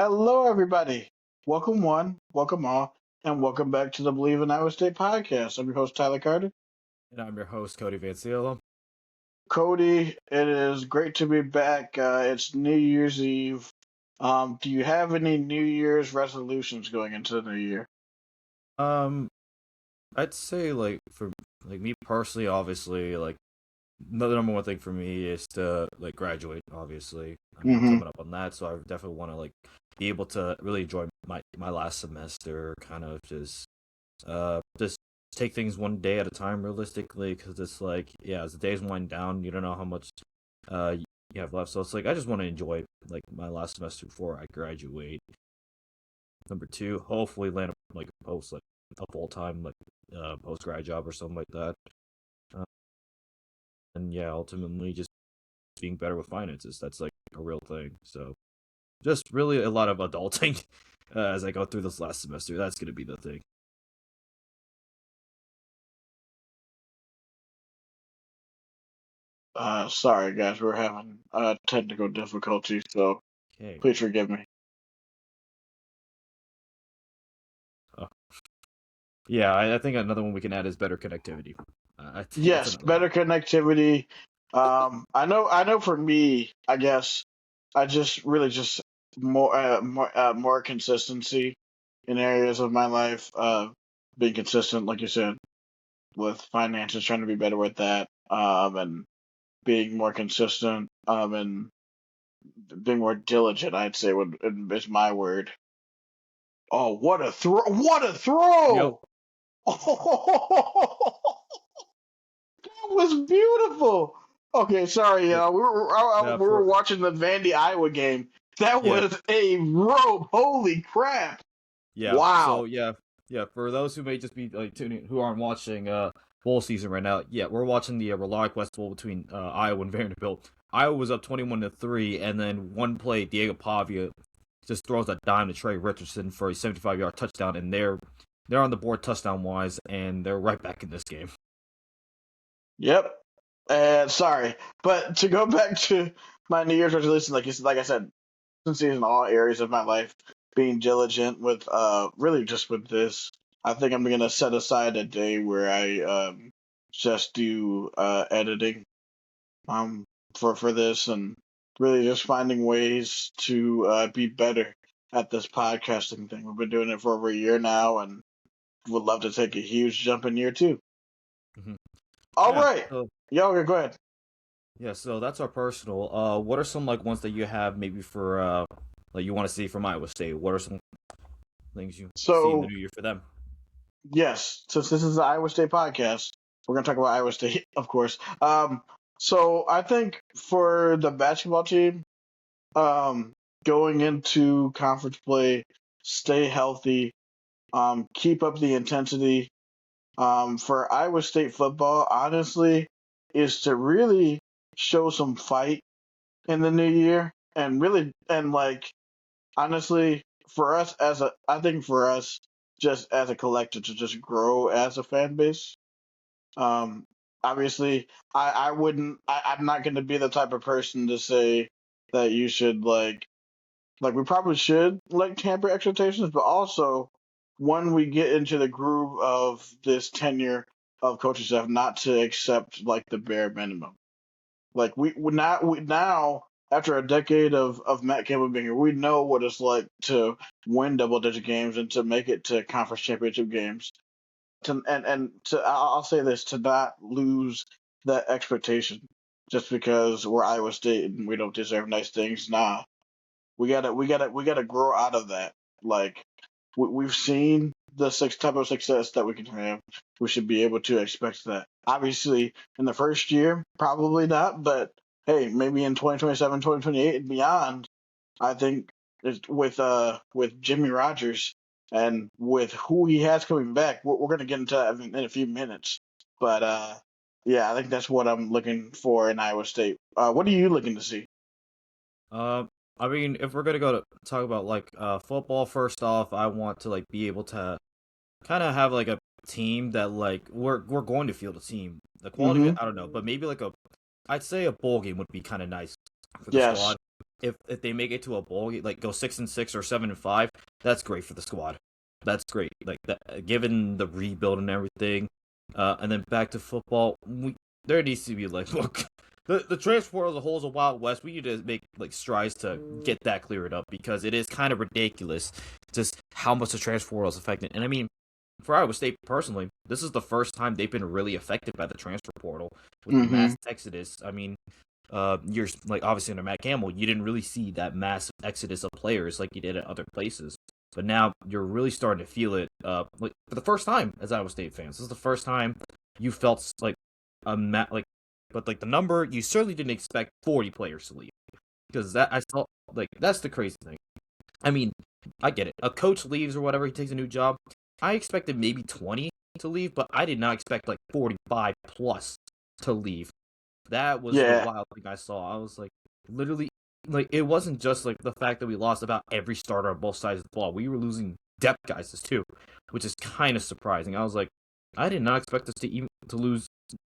Hello, everybody. Welcome one, welcome all, and welcome back to the Bleav in Iowa State podcast. I'm your host, Tyler Carter. And I'm your host, Cody Van Cielo. Cody, it is great to be back. It's New Year's Eve. Do you have any New Year's resolutions going into the new year? Um, I'd say for me personally, obviously, the number one thing for me is to graduate. Obviously, I'm Mm-hmm. coming up on that, so I definitely want to be able to really enjoy my last semester. Kind of just take things one day at a time, realistically, because it's as the days wind down, you don't know how much you have left. So it's I just want to enjoy my last semester before I graduate. Number two, hopefully land a post a full time post grad job or something like that. Uh, and yeah, ultimately just being better with finances. That's a real thing. So just really a lot of adulting as I go through this last semester. That's gonna be the thing. Sorry, guys, we're having technical difficulties, so Okay. please forgive me. Uh, yeah, I think another one we can add is better connectivity. I think that's Yes, another one. better connectivity. I know. For me, I guess I just really just more consistency in areas of my life. Being consistent, like you said, with finances, trying to be better with that. And being more consistent. And being more diligent. I'd say is my word. Oh, what a throw! What a Yep. throw! That was beautiful. Okay, sorry, Yep. we Yeah. were watching the Vandy Iowa game. That Yeah. was a rope. Holy crap! Yeah. Wow. So yeah. For those who may just be tuning, who aren't watching bowl season right now, yeah, we're watching the Reliant West Bowl between Iowa and Vanderbilt. Iowa was up 21-3, and then one play, Diego Pavia just throws a dime to Trey Richardson for a 75-yard touchdown, and they're on the board touchdown wise, and they're right back in this game. Yep. And sorry, but to go back to my New Year's resolution, like I said, consistency in all areas of my life, being diligent with really just with this. I think I'm gonna set aside a day where I just do editing um for this and really just finding ways to be better at this podcasting thing. We've been doing it for over a year now and would love to take a huge jump in year two. Mm-hmm. All Yeah. right. So Yo, okay, go ahead. yeah. So that's our personal. What are some ones that you have maybe for you want to see from Iowa State? What are some things you see in the So new year for them? yes, since this is the Iowa State podcast, we're gonna talk about Iowa State, of course. So I think for the basketball team, um, going into conference play, stay healthy, keep up the intensity. For Iowa State football, honestly, is to really show some fight in the new year and really and honestly for us I think for us just as a collective to just grow as a fan base. um Obviously I wouldn't I'm not going to be the type of person to say that you should we probably should tamper expectations, but also when we get into the groove of this tenure of coaching staff, not to accept the bare minimum. We now after a decade of Matt Campbell being here, we know what it's like to win double digit games and to make it to conference championship games. I'll say this, to not lose that expectation just because we're Iowa State and we don't deserve nice things. Nah, we gotta grow out of that. Like we've seen the six type of success that we can have. We should be able to expect that. Obviously, in the first year, probably not, but hey, maybe in 2027, 2028, and beyond, I think with Jimmy Rogers and with who he has coming back, we're gonna get into that in a few minutes. But yeah, I think that's what I'm looking for in Iowa State. What are you looking to see? Uh, I mean, if we're gonna go to talk about football, first off, I want to be able to kind of have a team that we're going to field a team. The quality of Mm-hmm. it, I don't know, but maybe I'd say a bowl game would be kind of nice for the Yes. squad. if they make it to a bowl, like go 6-6 or 7-5, that's great for the squad. That's great. Like that, given the rebuild and everything, and then back to football, there needs to be like look. The transfer portal as a whole is a wild west. We need to make like strides to get that cleared up because it is kind of ridiculous just how much the transfer portal is affected. And I mean, for Iowa State personally, this is the first time they've been really affected by the transfer portal with the Mm-hmm. mass exodus. I mean, years like obviously under Matt Campbell, you didn't really see that massive exodus of players like you did at other places. But now you're really starting to feel it. Like for the first time as Iowa State fans, this is the first time you felt like like, but like the number you certainly didn't expect 40 players to leave because that I saw like that's the crazy thing. I mean, I get it. A coach leaves or whatever, he takes a new job. I expected maybe 20 to leave, but I did not expect like 45 plus to leave. That was the Yeah. wild thing I saw. I was like, literally, like it wasn't just like the fact that we lost about every starter on both sides of the ball. We were losing depth guys too, which is kind of surprising. I was like, I did not expect us to even to lose.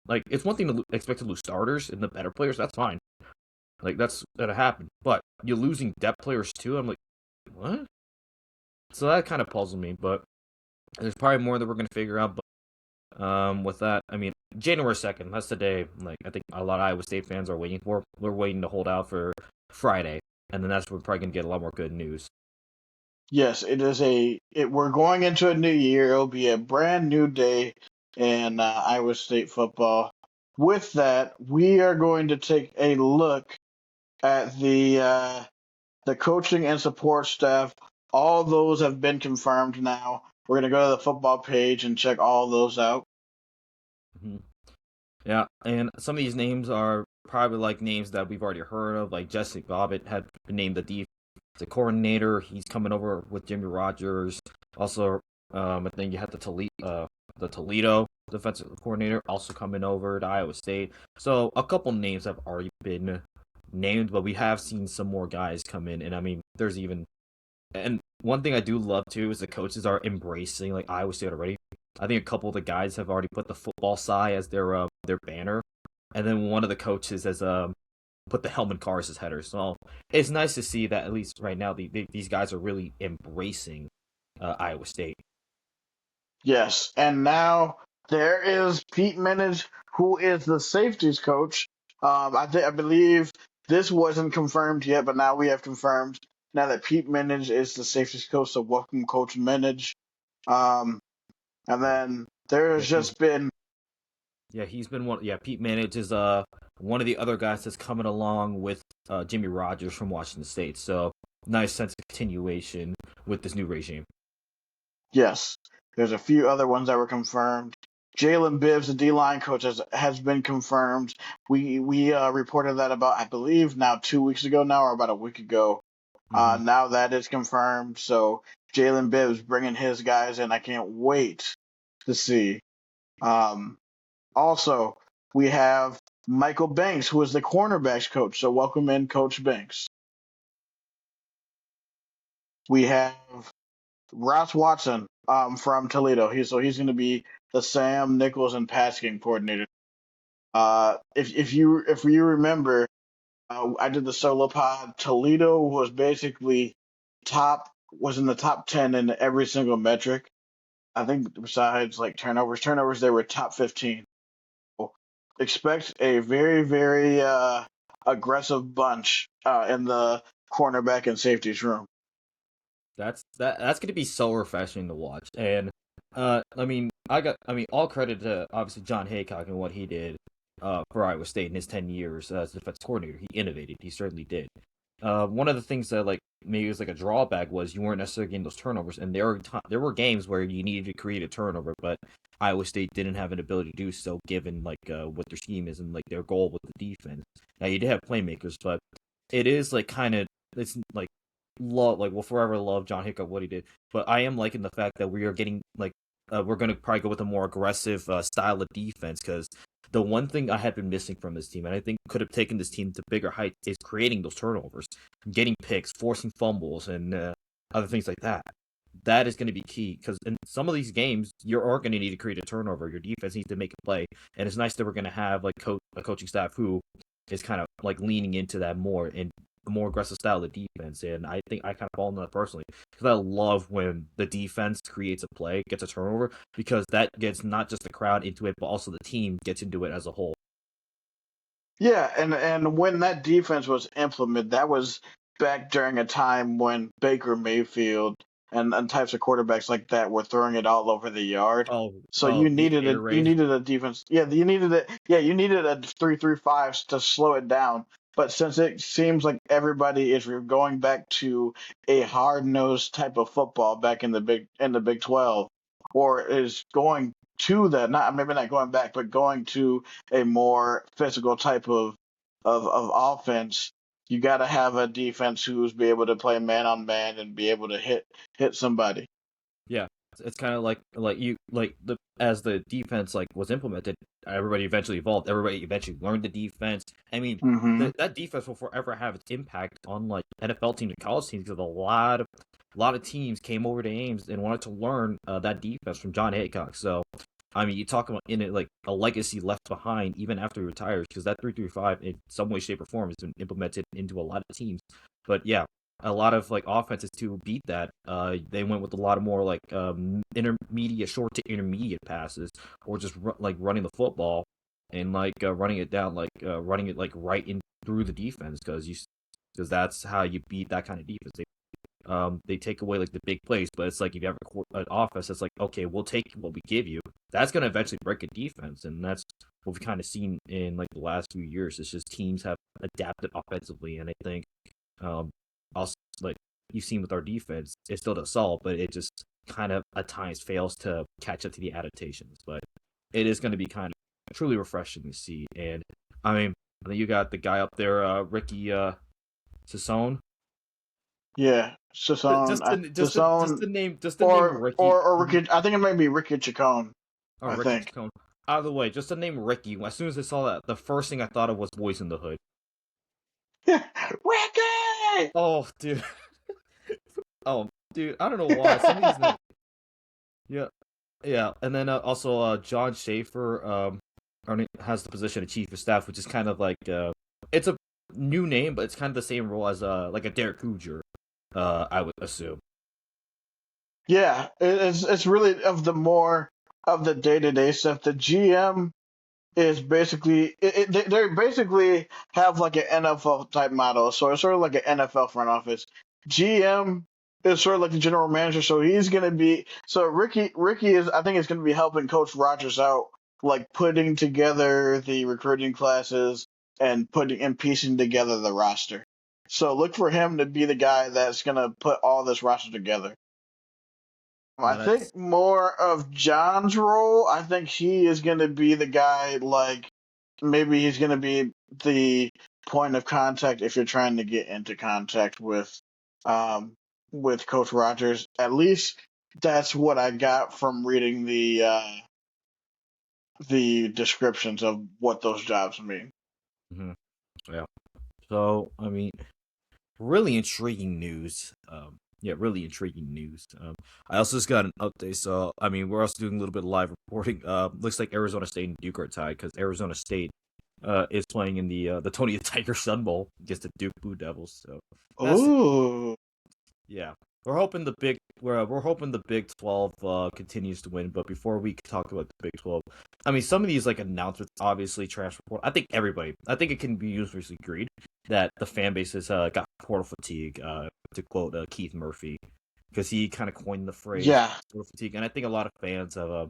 Like, it's one thing to expect to lose starters and the better players. That's fine. Like that's gonna happen. But you're losing depth players too. I'm like, what? So that kind of puzzled me. But there's probably more that we're gonna figure out. But with that, I mean, January 2nd. That's the day. Like I think a lot of Iowa State fans are waiting for. We're waiting to hold out for Friday, and then that's when we're probably gonna get a lot more good news. Yes, it is we're going into a new year. It'll be a brand new day in Iowa State football. With that, we are going to take a look at the coaching and support staff. All those have been confirmed now. We're going to go to the football page and check all those out. Mm-hmm. Yeah, and some of these names are probably like names that we've already heard of. Like Jesse Bobbitt had been named the defensive coordinator. He's coming over with Jimmy Rogers. Also, I think you had the Toledo defensive coordinator also coming over to Iowa State. So a couple names have already been named, but we have seen some more guys come in. And I mean, there's even and one thing I do love too is the coaches are embracing like Iowa State already. I think a couple of the guys have already put the football sigh as their banner, and then one of the coaches has put the Hellman cars as headers. So it's nice to see that at least right now these guys are really embracing Iowa State. Yes, and now there is Pete Minich, who is the safeties coach. I believe this wasn't confirmed yet, but now we have confirmed now that Pete Minich is the safeties coach. So welcome, Coach Minich. Um, and then there Yeah, has just been he's been one. Yeah, Pete Manage is one of the other guys that's coming along with Jimmy Rogers from Washington State. So nice sense of continuation with this new regime. yes, there's a few other ones that were confirmed. Jalen Bibbs, the D line coach, has been confirmed. We reported that about I believe now 2 weeks ago now or about a week ago. Mm-hmm. Now that is confirmed. So Jalen Bibbs bringing his guys in. I can't wait to see. Um, Also, we have Michael Banks, who is the cornerbacks coach. So welcome in, Coach Banks. We have Ross Watson from Toledo. He's going to be the Sam Nichols and pass game coordinator. If you remember, I did the solo pod. Toledo was basically was in the top 10 in every single metric. I think besides like turnovers they were top 15. So expect a very very aggressive bunch in the cornerback and safeties room. That's going to be so refreshing to watch. And I mean all credit to obviously John Haycock and what he did for Iowa State in his 10 years as defense coordinator. He innovated. He certainly did. One of the things that like maybe was like a drawback was you weren't necessarily getting those turnovers, and there were games where you needed to create a turnover, but Iowa State didn't have an ability to do so given like what their scheme is and like their goal with the defense. Now you did have playmakers, but it is like kind of it's like we'll forever love John Hickok what he did, but I am liking the fact that we are getting like we're gonna probably go with a more aggressive style of defense because the one thing I had been missing from this team, and I think could have taken this team to bigger heights, is creating those turnovers, getting picks, forcing fumbles, and other things like that. That is going to be key because in some of these games, you are going to need to create a turnover. Your defense needs to make a play, and it's nice that we're going to have like a coaching staff who is kind of like leaning into that more and a more aggressive style of defense, and I think I kind of fall into that personally because I love when the defense creates a play, gets a turnover, because that gets not just the crowd into it, but also the team gets into it as a whole. Yeah, and when that defense was implemented, that was back during a time when Baker Mayfield and types of quarterbacks like that were throwing it all over the yard. Oh, So oh, the air you raid. needed a defense. Yeah, you needed a you needed a 3-3-5 to slow it down. But since it seems like everybody is going back to a hard nosed type of football back in the Big 12, or is going to the not maybe not going back, but going to a more physical type of offense, you got to have a defense who's be able to play man on man and be able to hit somebody. Yeah, it's kind of like you like the as the defense like was implemented, everybody eventually evolved. Everybody eventually learned the defense. I mean, Hmm. that defense will forever have its impact on like NFL teams and college teams because a lot of teams came over to Ames and wanted to learn that defense from John Haycock. So I mean, you talk about in it like a legacy left behind even after he retires because that 3-3-5 in some way, shape, or form has been implemented into a lot of teams. But yeah, a lot of like offenses to beat that. They went with a lot of more like intermediate, short to intermediate passes, or just like running the football and like running it down, like running it like right in through the defense because that's how you beat that kind of defense. They take away like the big plays, but it's like if you have an offense that's like, okay, we'll take what we give you. That's gonna eventually break a defense, and that's what we've kind of seen in like the last few years. It's just teams have adapted offensively, and I think also like you've seen with our defense, it still does solve, but it just kind of at times fails to catch up to the adaptations. But it is going to be kind of truly refreshing to see. And I mean, I think you got the guy up there, Ricky Sassone. Yeah, Just Sasson, the name Ricky. or Ricky. I think it might be Ricky Chacon. Oh, I Ricky think. Chacon. Out of the way, just the name Ricky. As soon as I saw that, the first thing I thought of was Boys in the Hood. Ricky. Oh, dude. Oh, dude. I don't know why some of these names. Yeah, yeah, and then also John Schaefer has the position of chief of staff, which is kind of like it's a new name, but it's kind of the same role as like a Derek Kooger, I would assume. Yeah, it's really of the more of the day to day stuff. The GM is basically they basically have like an NFL type model. So it's sort of like an NFL front office. GM is sort of like the general manager. So he's gonna be so Ricky is I think is gonna be helping Coach Rogers out, like putting together the recruiting classes and putting and piecing together the roster. So look for him to be the guy that's gonna put all this roster together. I Now think that's more of John's role. I think he is going to be the guy, like, maybe he's going to be the point of contact if you're trying to get into contact um, with Coach Rogers. At least that's what I got from reading the descriptions of what those jobs mean. mhm, yeah. So I mean, really intriguing news. Yeah, really intriguing news. I also just got an update. So I mean, we're also doing a little bit of live reporting. Looks like Arizona State and Duke are tied because Arizona State is playing in the Tony the Tiger Sun Bowl against the Duke Blue Devils. So that's Ooh, yeah. We're hoping the Big 12 continues to win, but before we talk about the Big 12, I mean some of these like announcements obviously transfer portal. I think it can be universally agreed that the fan base has got portal fatigue to quote Keith Murphy because he kind of coined the phrase yeah, portal fatigue, and I think a lot of fans have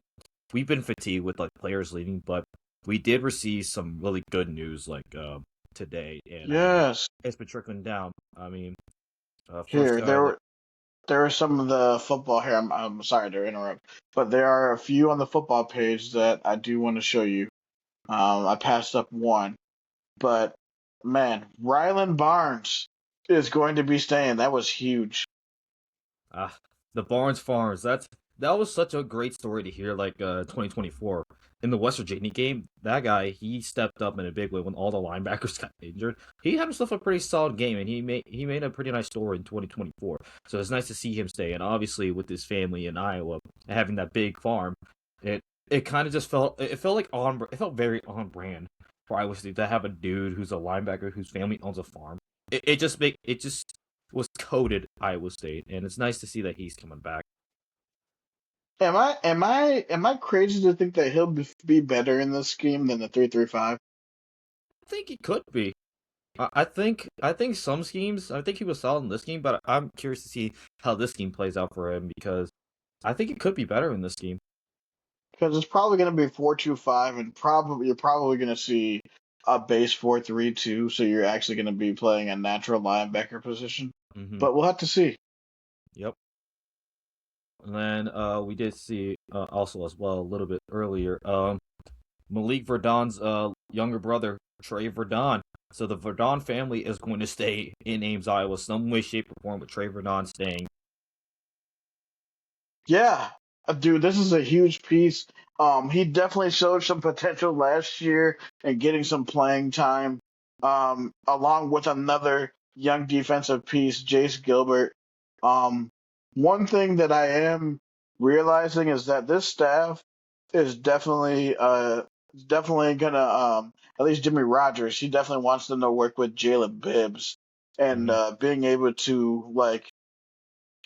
we've been fatigued with like players leaving, but we did receive some really good news like today, and I mean yes. it's been trickling down. I mean, first Here, guy like there are some of the football here. I'm sorry to interrupt, but there are a few on the football page that I do want to show you. I passed up one, but man, Rylan Barnes is going to be staying. That was huge. Ah, the Barnes Farms. That was such a great story to hear. Like 2024 in the West Virginia game, that guy he stepped up in a big way when all the linebackers got injured. He had himself a pretty solid game, and he made a pretty nice story in 2024. So it's nice to see him stay. And obviously with his family in Iowa having that big farm, it it kind of just felt like on it felt very on brand for Iowa State to have a dude who's a linebacker whose family owns a farm. it just was coded Iowa State, and it's nice to see that he's coming back. Am I crazy to think that he'll be better in this scheme than the 3-3-5? I think he could be. I think some schemes. I think he was solid in this game, but I'm curious to see how this scheme plays out for him because I think he could be better in this scheme. Because it's probably going to be 4-2-5, and you're probably going to see a base 4-3-2. So you're actually going to be playing a natural linebacker position. Hmm. But we'll have to see. Yep. And then we did see also as well a little bit earlier. Malik Verdon's younger brother Trey Verdon. So the Verdon family is going to stay in Ames, Iowa, some way, shape, or form. With Trey Verdon staying. Yeah, dude, this is a huge piece. He definitely showed some potential last year and getting some playing time. Along with another young defensive piece, Jace Gilbert. Um, One thing that I am realizing is that this staff is definitely gonna at least Jimmy Rogers. He definitely wants to know work with Jalen Bibbs and Hmm. being able to like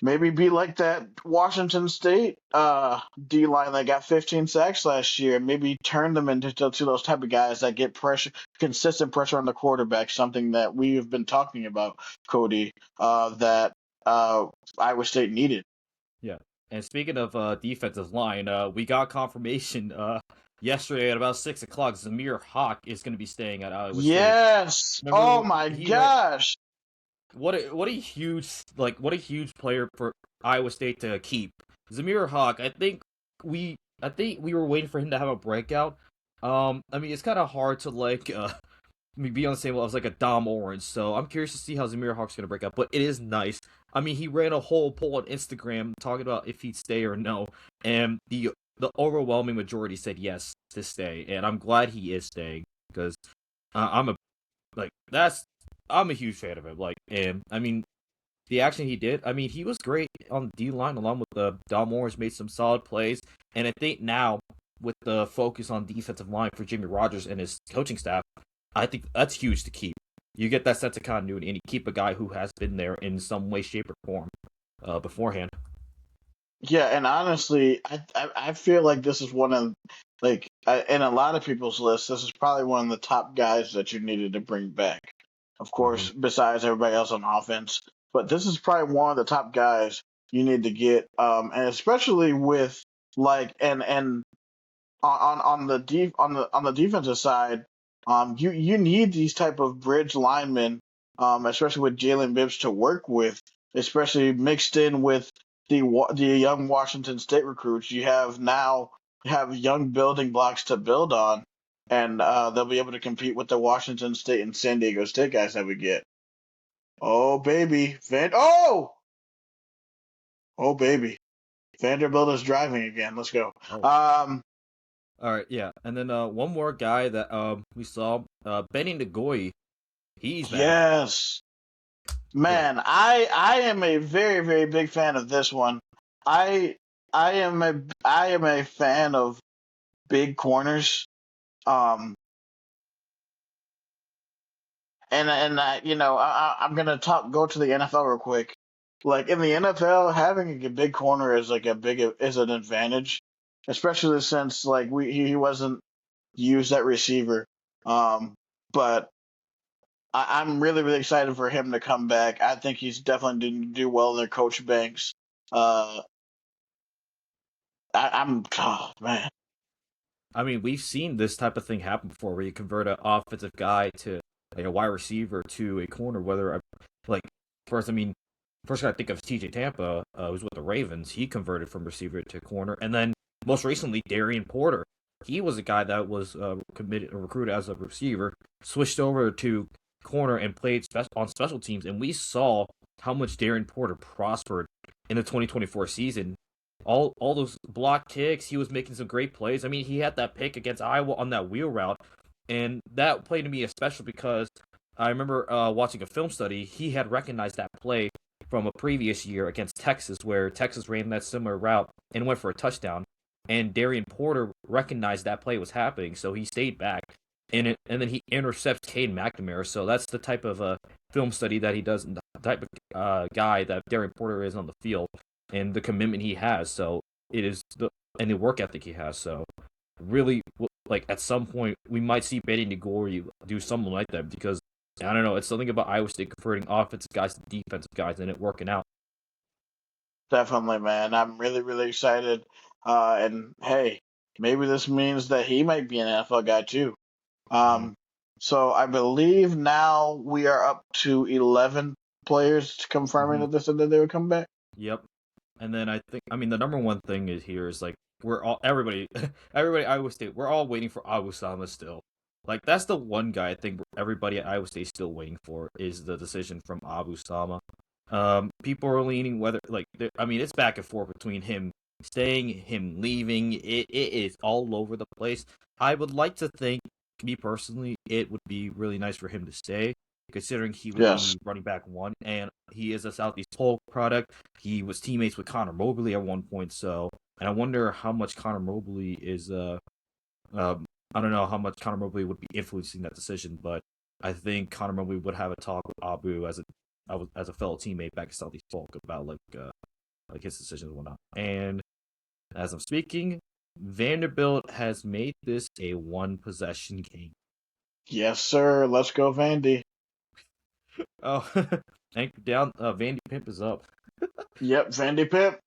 maybe be like that Washington State D line that got 15 sacks last year. Maybe turn them into to those type of guys that get pressure, consistent pressure on the quarterback. Something that we have been talking about, Cody. That uh, Iowa State needed. Yeah. And speaking of defensive line, we got confirmation yesterday at about 6 o'clock. Zamir Hawk is going to be staying at Iowa State. Yes. Oh Remember my he went gosh. what a huge player for Iowa State to keep. Zamir Hawk, I think we were waiting for him to have a breakout. I mean it's kind of hard to be on the same level as like a Dom Orange, so I'm curious to see how Zamir Hawk's gonna break out. But it is nice. I mean, he ran a whole poll on Instagram talking about if he'd stay or no, and the overwhelming majority said yes to stay, and I'm glad he is staying because I'm a like that's I'm a huge fan of him. Like, and I mean, the action he did, I mean, he was great on the D line along with the Dom Morris made some solid plays, and I think now with the focus on defensive line for Jimmy Rogers and his coaching staff, I think that's huge to keep. You get that sense of continuity, and you keep a guy who has been there in some way, shape, or form beforehand. Yeah, and honestly, I feel like this is one of in a lot of people's lists, this is probably one of the top guys that you needed to bring back. Of Hmm. course, besides everybody else on offense, but this is probably one of the top guys you need to get. And especially with and on the defensive side, you need these type of bridge linemen, especially with Jalen Bibbs to work with, especially mixed in with the young Washington State recruits. You have young building blocks to build on, and they'll be able to compete with the Washington State and San Diego State guys that we get. Oh baby, oh baby, Vanderbilt is driving again. Let's go. Oh, Um, all right, yeah, and then one more guy that we saw, Benny Nagoy, he's back. yes. Yeah, Man, I am a very big fan of this one. I I am a fan of big corners. Um, and I'm gonna go to the NFL real quick. Like in the NFL, having a big corner is is an advantage, especially since like he wasn't used at receiver. Um, but I'm really excited for him to come back. I think he's definitely going to do well in their coach banks. Uh, oh man, I mean, we've seen this type of thing happen before, where you convert an offensive guy to like a wide receiver to a corner. Like first, I mean, first guy I think of is T.J. Tampa, who's with the Ravens. He converted from receiver to corner, and then most recently, Darian Porter. He was a guy that was committed or recruited as a receiver, switched over to corner and played on special teams, and we saw how much Darian Porter prospered in the 2024 season. All those block kicks, he was making some great plays. I mean, he had that pick against Iowa on that wheel route, and that play to me is special because I remember watching a film study. He had recognized that play from a previous year against Texas, where Texas ran that similar route and went for a touchdown. And Darian Porter recognized that play was happening, so he stayed back. and then he intercepts Cade McNamara. So that's the type of film study that he does, and the type of guy that Darren Porter is on the field, and the commitment he has. So it is the work ethic he has. So really, like at some point, we might see Betty Nagori do something like that because I don't know. It's something about Iowa State converting offensive guys to defensive guys and it working out. Definitely, man. I'm really, really excited. And hey, maybe this means that he might be an NFL guy too. Mm-hmm. Um, so I believe now we are up to 11 players confirming Mm-hmm. that they said that they would come back. Yep. And then I mean, the number one thing is here is like we're all everybody, everybody at Iowa State. We're all waiting for Abu Sama still. Like that's the one guy I think everybody at Iowa State is still waiting for is the decision from Abu Sama. People are leaning whether like I mean it's back and forth between him staying, him leaving. It is all over the place. I would like to think, me personally, it would be really nice for him to stay, considering he would Yes. be running back one, and he is a Southeast Polk product. He was teammates with Connor Mobley at one point, so and I wonder how much Connor Mobley is um I don't know how much Connor Mobley would be influencing that decision, but I think Connor Mobley would have a talk with Abu as a fellow teammate back at Southeast Polk about like his decisions and whatnot. And as I'm speaking, Vanderbilt has made this a one possession game. Yes, sir. Let's go, Vandy. Oh, anchor down. Vandy Pimp is up. Yep, Vandy Pip.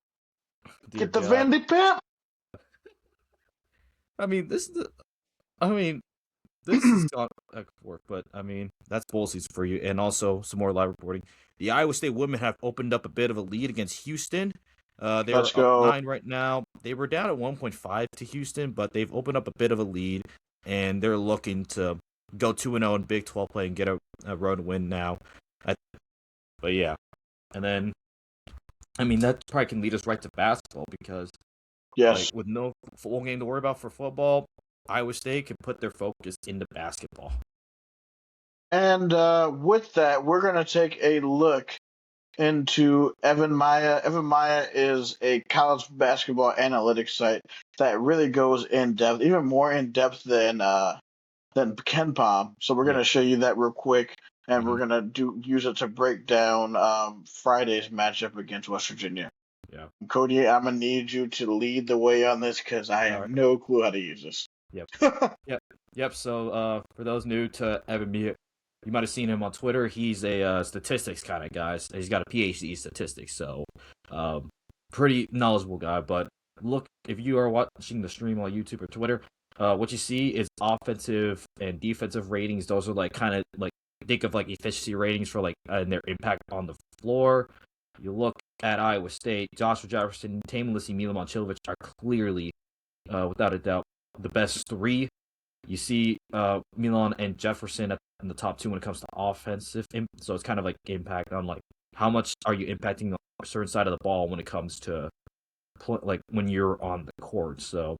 Dear Get the God. Vandy Pip. I mean, this is. I mean, this is gone back and forth, but I mean, that's bowl season for you. And also some more live reporting. The Iowa State women have opened up a bit of a lead against Houston. Let's They're up go. 9 right now. They were down at 1.5 to Houston, but they've opened up a bit of a lead, and they're looking to go 2-0 in Big 12 play and get a road win now. But yeah, and then I mean that probably can lead us right to basketball because like Yes. with no full game to worry about for football, Iowa State can put their focus into basketball. And with that, we're going to take a look into Evan Maya. Evan Maya is a college basketball analytics site that really goes in depth, even more in depth than Ken Palm. So we're Yeah. gonna show you that real quick, and Mm-hmm. we're gonna use it to break down Friday's matchup against West Virginia. Yeah. Cody, I'm gonna need you to lead the way on this because I All have right. no clue how to use this. Yep. Yep. Yep. So for those new to Evan Mia, you might have seen him on Twitter. He's a statistics kind of guy. He's got a PhD in statistics, so um, pretty knowledgeable guy. But look, if you are watching the stream on YouTube or Twitter, what you see is offensive and defensive ratings. Those are like kind of like think of like efficiency ratings for like and their impact on the floor. You look at Iowa State, Joshua Jefferson, Tamin Lissy, Mila Momcilovic are clearly, without a doubt, the best three. You see Milan and Jefferson in the top two when it comes to offensive. So it's kind of like impact on like how much are you impacting a certain side of the ball when it comes to like when you're on the court. So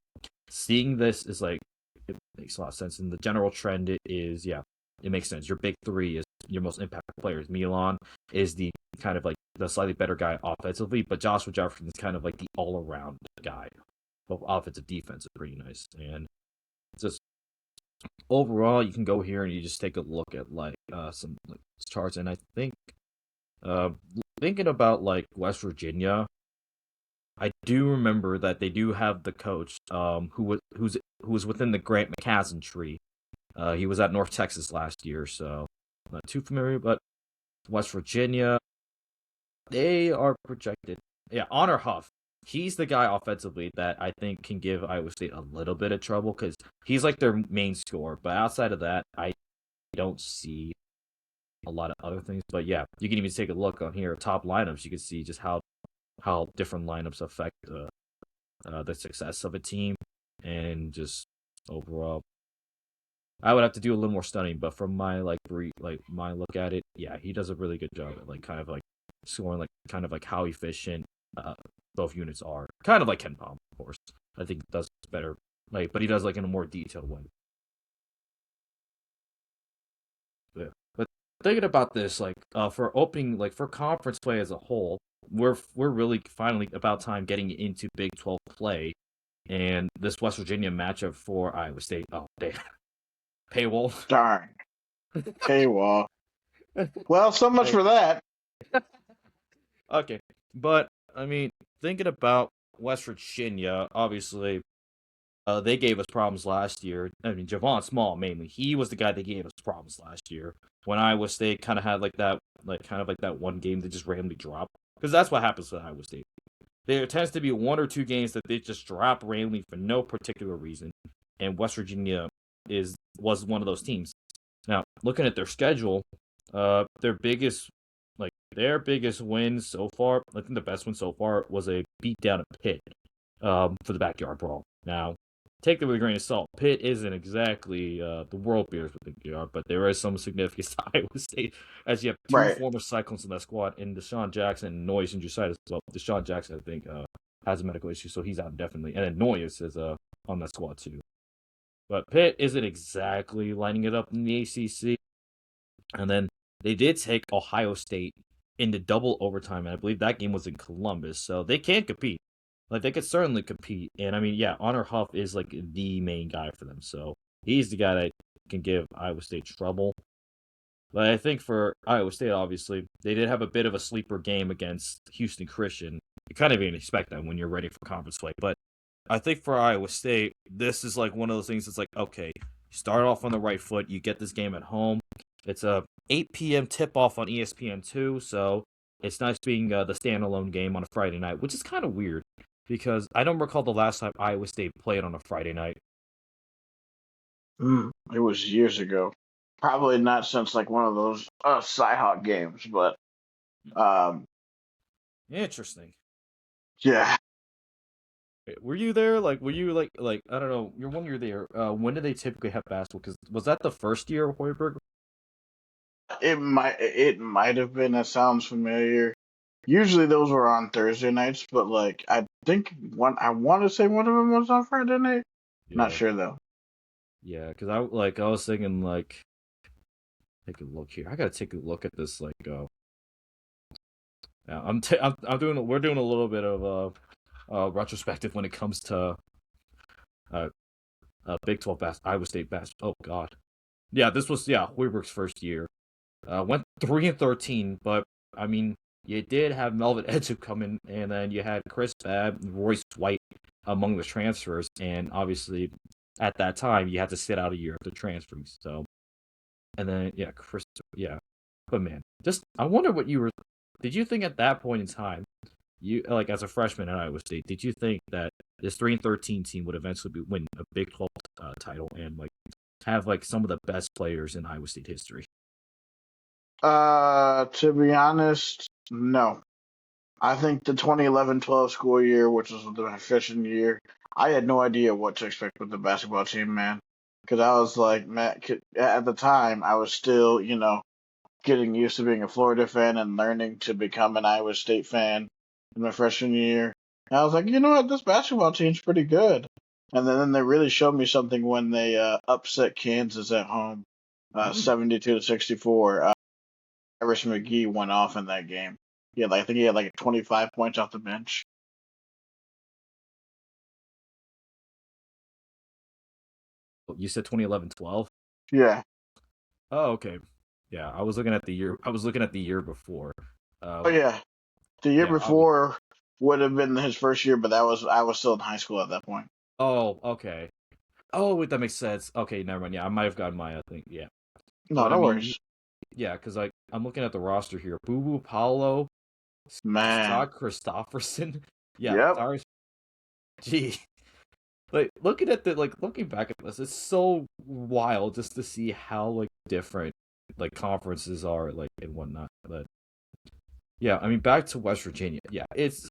seeing this is like it makes a lot of sense. And the general trend is yeah, it makes sense. Your big three is your most impactful players. Milan is the kind of like the slightly better guy offensively, but Joshua Jefferson is kind of like the all around guy. Both offensive defense is pretty nice. And just overall, you can go here and you just take a look at like some like, charts. And I think uh, thinking about like West Virginia, I do remember that they do have the coach who was within the Grant McCassin tree. He was at North Texas last year, so I'm not too familiar. But West Virginia, they are projected. Yeah, Honor Huff. He's the guy offensively that I think can give Iowa State a little bit of trouble because he's like their main scorer. But outside of that, I don't see a lot of other things. But yeah, you can even take a look on here, top lineups. You can see just how different lineups affect the success of a team and just overall. I would have to do a little more studying, but from my like my look at it, yeah, he does a really good job at like kind of like scoring like kind of like how efficient both units are. Kind of like Ken Palm, of course. I think does better like, but he does like in a more detailed way. Yeah. But thinking about this, like for opening like for conference play as a whole, we're really finally about time getting into Big 12 play, and this West Virginia matchup for Iowa State. Oh, damn. paywall. Darn. Paywall. Well, so much Hey, for that. okay, but I mean, thinking about West Virginia, obviously, they gave us problems last year. I mean, Javon Small mainly. He was the guy that gave us problems last year. When Iowa State kind of had like that one game they just randomly dropped. Because that's what happens with Iowa State. There tends to be one or two games that they just drop randomly for no particular reason, and West Virginia was one of those teams. Now, looking at their schedule, their biggest win so far, I think the best win so far was a beatdown of Pitt, for the backyard brawl. Now, take that with a grain of salt. Pitt isn't exactly the world beaters with the yard, but there is some significance to Iowa State, as you have two Right. former Cyclones in that squad, and Deshaun Jackson and Noyes injured as well. Deshaun Jackson, I think, has a medical issue, so he's out definitely, and then Noyes is on that squad too. But Pitt isn't exactly lining it up in the ACC, and then they did take Ohio State into double overtime, and I Bleav that game was in Columbus, so they can compete. Like they could certainly compete, and I mean, yeah, Honor Huff is like the main guy for them, so he's the guy that can give Iowa State trouble. But I think for Iowa State, obviously, they did have a bit of a sleeper game against Houston Christian. You kind of even expect that when you're ready for conference play, but I think for Iowa State, this is like one of those things that's like, okay, you start off on the right foot, you get this game at home. It's a 8 p.m. tip off on ESPN2, so it's nice being the standalone game on a Friday night, which is kind of weird because I don't recall the last time Iowa State played on a Friday night. It was years ago. Probably not since like one of those Cyhawk games, but um, Interesting. yeah, Were you there? Like, were you like I don't know? You're when you're there. When do they typically have basketball? Because was that the first year of Hoiberg? it might have been. That sounds familiar. Usually those were on Thursday nights, but like I think I want to say one of them was on Friday night. Not Yeah, sure though. yeah. Because I was thinking like take a look here. I gotta take a look at this. Like, yeah, I'm doing. We're doing a little bit of retrospective when it comes to uh, Big 12 Iowa State basketball. Oh God, yeah, this was Hoiberg's first year. Went 3-13, but I mean, you did have Melvin Edsup come in, and then you had Chris Babb, Royce White among the transfers, and obviously at that time you had to sit out a year after transferring. So, and then yeah, but man, just I wonder what you were. Did you think at that point in time, you like as a freshman at Iowa State, did you think that this 3-13 team would eventually win a Big 12 title and like have like some of the best players in Iowa State history? To be honest, no. I think the 2011-12 school year, which was my freshman year, I had no idea what to expect with the basketball team, man. Because I was like, man, at the time, I was still, getting used to being a Florida fan and learning to become an Iowa State fan in my freshman year. And I was like, you know what, this basketball team's pretty good. And then they really showed me something when they upset Kansas at home, Mm. 72-64. Iris McGee went off in that game. I think he had like 25 points off the bench. You said 2011-12. Yeah. Oh, okay. Yeah, I was looking at the year. I was looking at the year before. Oh Um, yeah. The year yeah. Obviously. before would have been his first year, but I was still in high school at that point. Oh, okay. Oh, wait, that makes sense. Okay, never mind. Yeah, I might have gotten my thing. Yeah, No, but I no mean, worries, yeah, because like I'm looking at the roster here. Boo Boo Paulo, man. Scott Christopherson. Yeah, Yep. sorry. Gee, like looking back at this, it's so wild just to see how like different like conferences are like and whatnot. But yeah, I mean back to West Virginia. Yeah, it's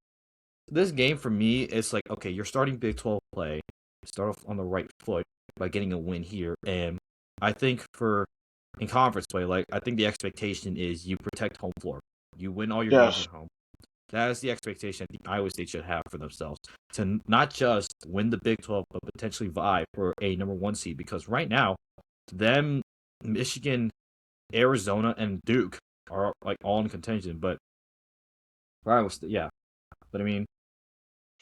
this game for me. It's like okay, you're starting Big 12 play. Start off on the right foot by getting a win here, and I think for in conference play, like I think the expectation is you protect home floor. You win all your games Yes. at home. That is the expectation I think Iowa State should have for themselves to not just win the Big 12, but potentially vie for a number one seed. Because right now, them, Michigan, Arizona, and Duke are like all in contention. But for Iowa State, yeah. But I mean,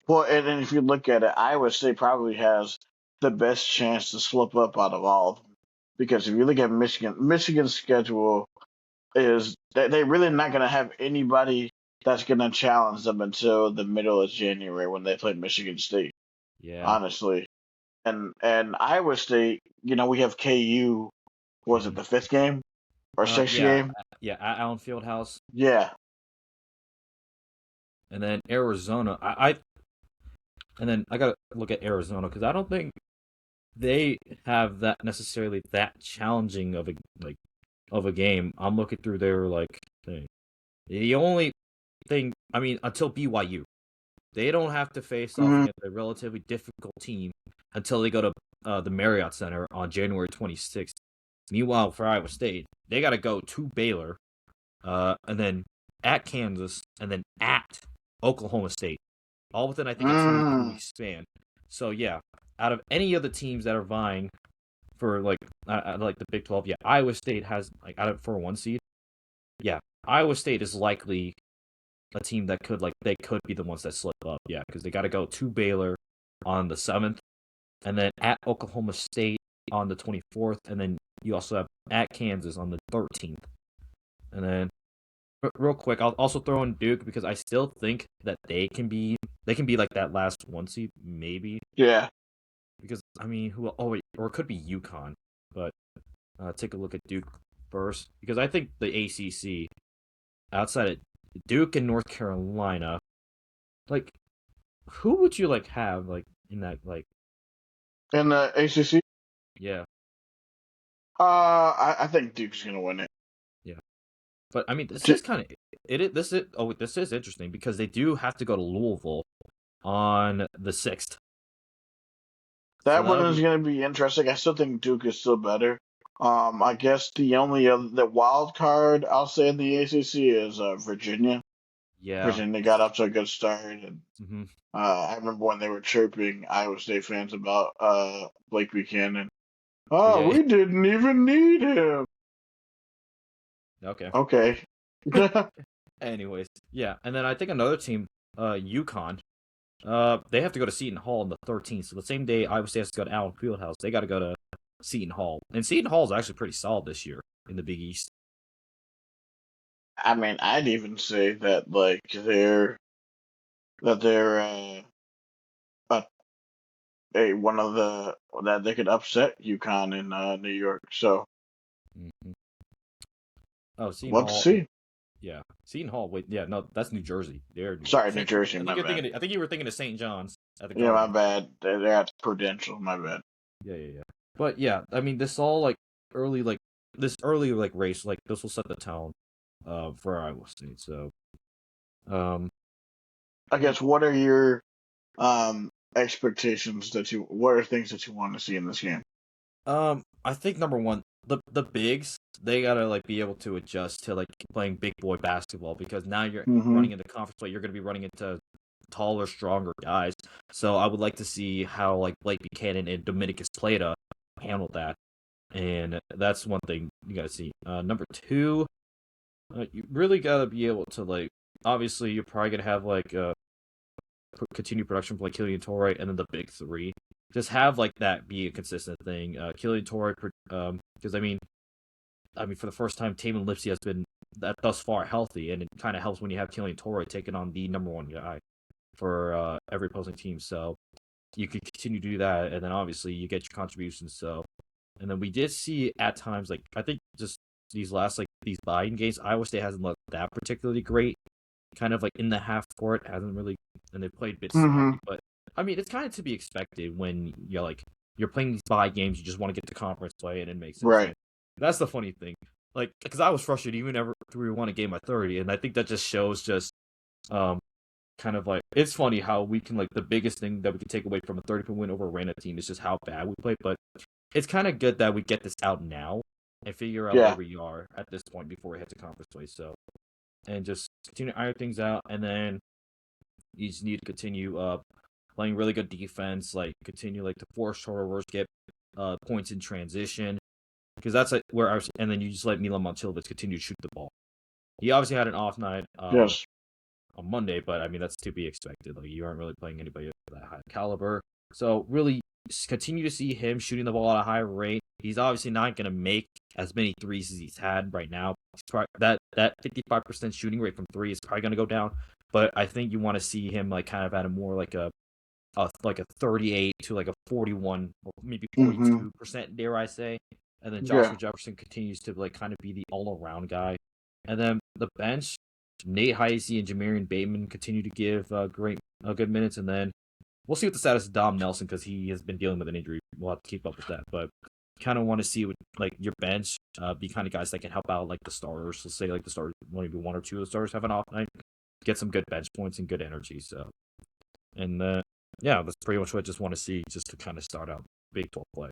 Well, and if you look at it, Iowa State probably has the best chance to slip up out of all of them. because if you look at Michigan's schedule is they really not going to have anybody that's going to challenge them until the middle of January when they play Michigan State. Yeah. Honestly, and Iowa State, we have KU. Was it Mhm. the fifth game or sixth Yeah, game? yeah, at Allen Fieldhouse, Yeah. and then Arizona. And then I gotta look at Arizona because I don't think they have that necessarily that challenging of a game. I'm looking through their thing. The only thing, I mean, until BYU, they don't have to face off Hmm. against a relatively difficult team until they go to the Marriott Center on January 26th. Meanwhile, for Iowa State, they got to go to Baylor, and then at Kansas, and then at Oklahoma State, all within I think a 2 week Mm. span. So yeah, out of any of the teams that are vying for like the Big 12, yeah, Iowa State has out of for a 1 seed. Yeah, Iowa State is likely a team that they could be the ones that slip up. Yeah, because they got to go to Baylor on the 7th, and then at Oklahoma State on the 24th, and then you also have at Kansas on the 13th, and then real quick, I'll also throw in Duke because I still think that they can be like that last 1 seed maybe Yeah. because I mean wait, or it could be UConn, but take a look at Duke first because I think the ACC outside of Duke and North Carolina, like who would you have in that In the ACC, yeah. I think Duke's gonna win it. Yeah, but I mean this T- is kind of this is interesting because they do have to go to Louisville on the 6th, so that one that'll is be gonna be interesting. I still think Duke is still better. I guess the only other the wild card I'll say in the ACC is Virginia. yeah. Virginia got up to a good start, and Hmm. I remember when they were chirping Iowa State fans about Blake Buchanan. Oh, Yeah. we didn't even need him. Okay. Okay. Anyways, yeah, and then I think another team, UConn, they have to go to Seton Hall on the 13th. So the same day Iowa State has to go to Allen Fieldhouse, they got to go to Seton Hall, and Seton Hall is actually pretty solid this year in the Big East. I mean, I'd even say that they're a, one of the that they could upset UConn in New York. So Hmm. Oh, Seton love to Hall. see. Yeah, Seton Hall. Wait, yeah, no, that's New Jersey. They're New Sorry, New Jersey. Jersey, I my think you're bad. thinking. I think you were thinking of St. John's at the Yeah, my Garden. bad. They're at Prudential, my bad. Yeah, yeah, yeah. But yeah, I mean, early this early race this will set the tone, for Iowa State. So, um, I guess what are your expectations what are things that you want to see in this game? I think number one, the bigs they gotta be able to adjust to playing big boy basketball because now you're Mm-hmm. running into conference play. You're gonna be running into taller, stronger guys. So I would like to see how Blake Buchanan and Dominicus Plata handle that, and that's one thing you gotta see. Number two, you really gotta be able to obviously you're probably gonna have continued production from Killian Torre and then the big three. Just have that be a consistent thing. Killian Torre, because I mean for the first time, Taman Lipsy has been thus far healthy, and it kind of helps when you have Killian Torre taking on the number one guy for every opposing team. So you can continue to do that, and then obviously you get your contributions. So, and then we did see at times I think just these last these buy-in games, Iowa State hasn't looked that particularly great. Kind of in the half court hasn't really, and they played a bit Mm-hmm. sloppy. But I mean, it's kind of to be expected when you're playing these buy games. You just want to get to conference play, and it makes sense. Right. And that's the funny thing. Because I was frustrated even ever we won a game by 30, and I think that just shows um kind of it's funny how we can the biggest thing that we can take away from a 30-point win over a random team is just how bad we play. But it's kind of good that we get this out now and figure out where Yeah. we are at this point before we head to conference play. So and just continue to iron things out, and then you just need to continue playing really good defense, continue to force turnovers, get points in transition, because that's where I was, and then you just let Milan Montilvich continue to shoot the ball. He obviously had an off night Yes. on Monday, but I mean that's to be expected. You aren't really playing anybody of that high caliber, so really continue to see him shooting the ball at a high rate. He's obviously not going to make as many threes as he's had right now. That 55% shooting rate from three is probably going to go down. But I think you want to see him like kind of at a more like a 38 to like a 41 or maybe Mm-hmm. 42%, dare I say. And then Yeah. Joshua Jefferson continues to like kind of be the all around guy. And then the bench, Nate Heise and Jamarian Bateman continue to give good minutes. And then we'll see what the status of Dom Nelson, because he has been dealing with an injury. We'll have to keep up with that. But kind of want to see what like your bench be kind of guys that can help out like the starters. Let's say like the starters, maybe one or two of the starters have an off night, get some good bench points and good energy. So, and yeah, that's pretty much what I just want to see, just to kind of start out Big 12 play.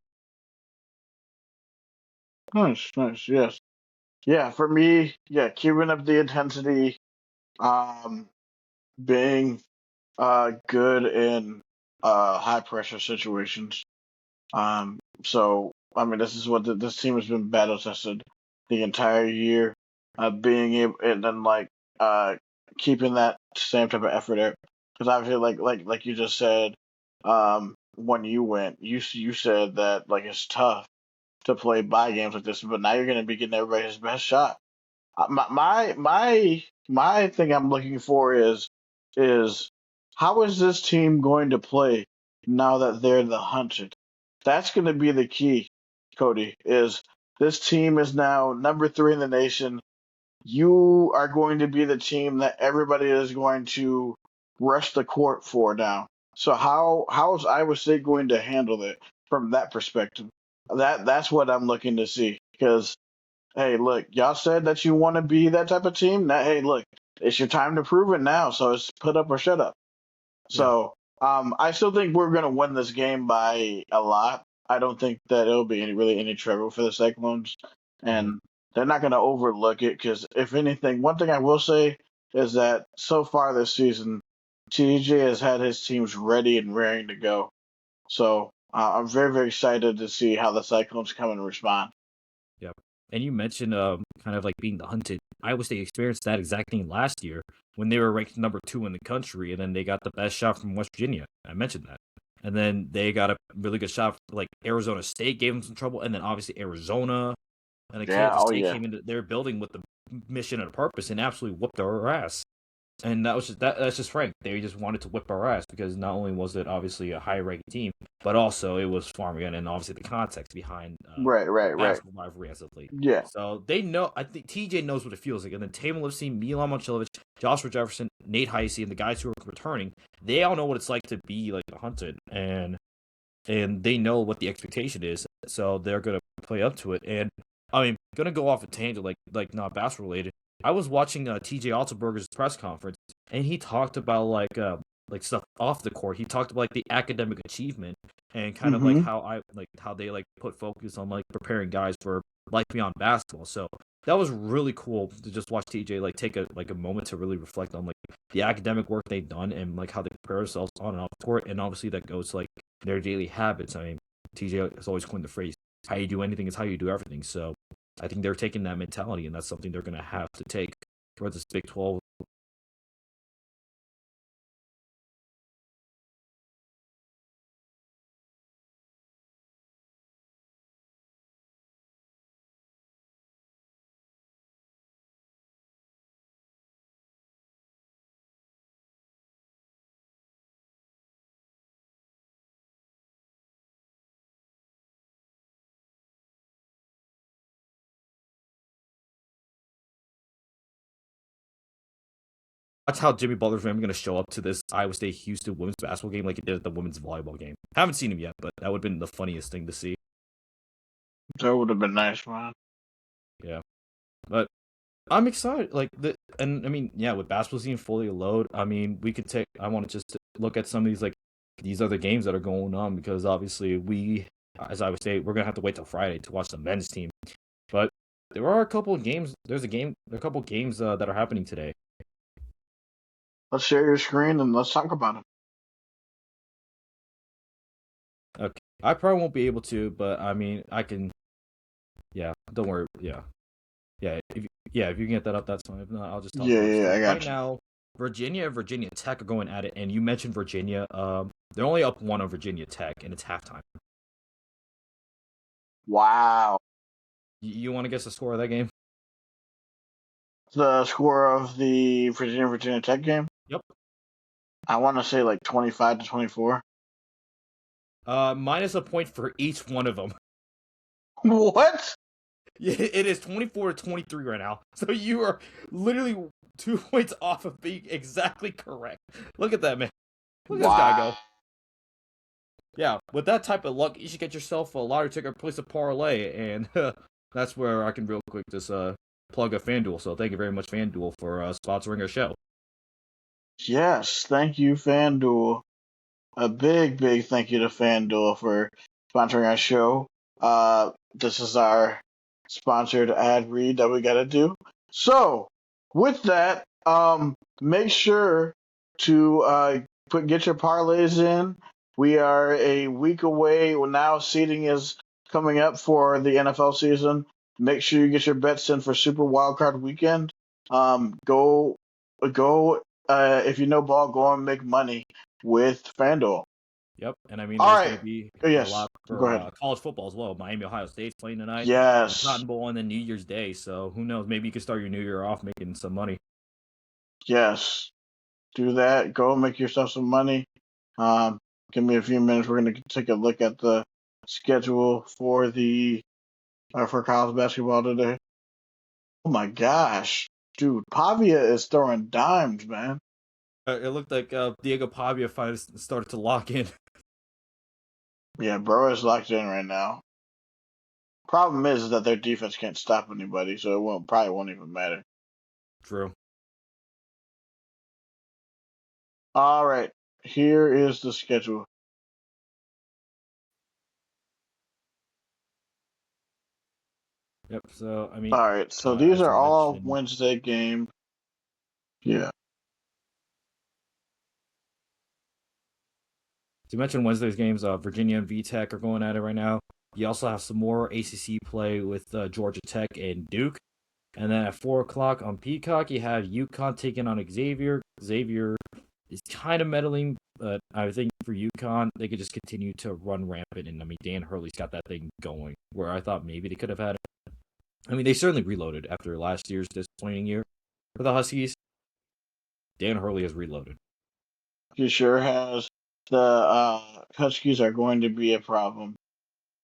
Nice, nice, yes. Yeah, for me, yeah, keeping up the intensity, um, being good in high pressure situations. So I mean, this is what this team has been battle tested the entire year. Being able and then like uh keeping that same type of effort there, because obviously like you just said, when you went, you said that like it's tough to play by games like this, but now you're gonna be getting everybody his best shot. My thing I'm looking for is how is this team going to play now that they're the hunted? That's going to be the key, Cody. Is this team is now number 3 in the nation? You are going to be the team that everybody is going to rush the court for now. So how is Iowa State going to handle it from that perspective? That's what I'm looking to see, because hey, look, y'all said that you want to be that type of team. Now, hey, look, it's your time to prove it now. So it's put up or shut up. Yeah. So I still think we're going to win this game by a lot. I don't think that it'll be really any trouble for the Cyclones, Mm-hmm. and they're not going to overlook it, because if anything, one thing I will say is that so far this season, TJ has had his teams ready and raring to go. So I'm very, very excited to see how the Cyclones come and respond. Yep. And you mentioned kind of like being the hunted. Iowa State experienced that exact thing last year when they were ranked number 2 in the country, and then they got the best shot from West Virginia. I mentioned that. And then they got a really good shot. Like Arizona State gave them some trouble, and then obviously Arizona and the Yeah, Kansas oh State yeah. came into their building with the mission and a purpose and absolutely whooped our ass. And that was just that's just frank. They just wanted to whip our ass, because not only was it obviously a high ranked team, but also it was Farmington, and obviously the context behind Right, right, right. basketball rivalry as of late. Yeah. So they know. I think TJ knows what it feels like. And then Taylor Lipsy, Milan Momcilovic, Joshua Jefferson, Nate Heise, and the guys who are returning, they all know what it's like to be like a hunted, and they know what the expectation is. So they're gonna play up to it. And I mean, gonna go off a tangent, like not basketball related. I was watching TJ Altenberger's press conference, and he talked about like stuff off the court. He talked about like the academic achievement, and kind of like Mm-hmm. how they like put focus on like preparing guys for life beyond basketball. So that was really cool to just watch TJ like take a moment to really reflect on like the academic work they've done, and like how they prepare themselves on and off the court. And obviously that goes to, like, their daily habits. I mean, TJ has always coined the phrase, "How you do anything is how you do everything." So I think they're taking that mentality, and that's something they're going to have to take towards this Big 12. Watch how Jimmy Butler's going to show up to this Iowa State Houston women's basketball game like he did at the women's volleyball game. Haven't seen him yet, but that would have been the funniest thing to see. That would have been nice, man. Yeah, but I'm excited. And I mean, yeah, with basketball season fully load, I mean, we could take. I want to just look at some of these other games that are going on, because obviously we, as Iowa State, we're gonna have to wait till Friday to watch the men's team. But there are a couple of games. There are a couple of games that are happening today. Let's share your screen and let's talk about it. Okay, I probably won't be able to, but I mean, I can. Yeah, don't worry. If you can get that up, that's fine. If not, I'll just talk Yeah, about it. yeah, So I right got you. now, Virginia and Virginia Tech are going at it, and you mentioned Virginia. They're only up 1 on Virginia Tech, and it's halftime. Wow. You want to guess the score of that game? The score of the Virginia Tech game? Yep. I want to say like 25-24. Minus a point for each one of them. What? Yeah, it is 24-23 right now. So you are literally 2 points off of being exactly correct. Look at that, man. Look at this guy go. Yeah, with that type of luck, you should get yourself a lottery ticket, place a parlay, and that's where I can real quick just plug a FanDuel. So thank you very much, FanDuel, for sponsoring our show. Yes, thank you, FanDuel. A big thank you to FanDuel for sponsoring our show. This is our sponsored ad read that we gotta do. So, with that, make sure to get your parlays in. We are a week away. Well, now seeding is coming up for the NFL season. Make sure you get your bets in for Super Wildcard Weekend. Go. If you know ball, go and make money with FanDuel. Yep, and I mean, All there's going right. to be a Yes. lot Go for ahead. college football as well. Miami, Ohio State's playing tonight. The Yes. Cotton Bowl on the New Year's Day. So who knows? Maybe you can start your New Year off making some money. Yes. Do that. Go make yourself some money. Um, Give me a few minutes. We're gonna take a look at the schedule for the for college basketball today. Oh my gosh, dude, Pavia is throwing dimes, man. It looked like Diego Pavia finally started to lock in. Yeah, bro is locked in right now. Problem is that their defense can't stop anybody, so probably won't even matter. True. All right, here is the schedule. Yep. So I mean, All right, so these as are you all mentioned, Wednesday games. Yeah, Wednesday's games. Virginia and VTech are going at it right now. You also have some more ACC play with Georgia Tech and Duke. And then at 4 o'clock on Peacock, you have UConn taking on Xavier. Xavier is kind of meddling, but I think for UConn, they could just continue to run rampant. And I mean, Dan Hurley's got that thing going where I thought maybe they could have had it. I mean, they certainly reloaded after last year's disappointing year for the Huskies. Dan Hurley has reloaded. he sure has. The Huskies are going to be a problem.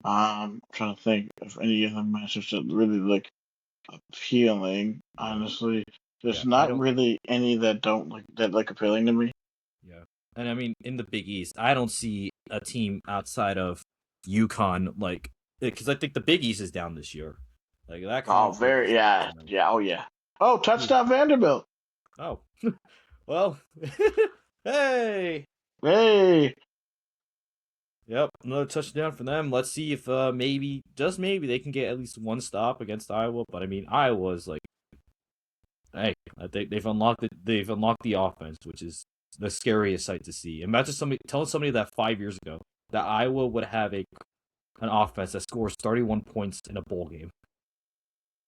Trying to think of any other matchups that really look appealing. Yeah, Honestly, there's yeah. I not don't. really any that don't look appealing to me. Yeah, and I mean, in the Big East, I don't see a team outside of UConn like because I think the Big East is down this year. Like that Oh, conference very is yeah, yeah, oh yeah. Oh, touchdown Vanderbilt. Oh, well, hey, Hey, yep, another touchdown for them. Let's see if maybe, just maybe, they can get at least one stop against Iowa. But I mean, Iowa's like, hey, I think they've unlocked the offense, which is the scariest sight to see. Imagine telling somebody that 5 years ago that Iowa would have an offense that scores 31 points in a bowl game.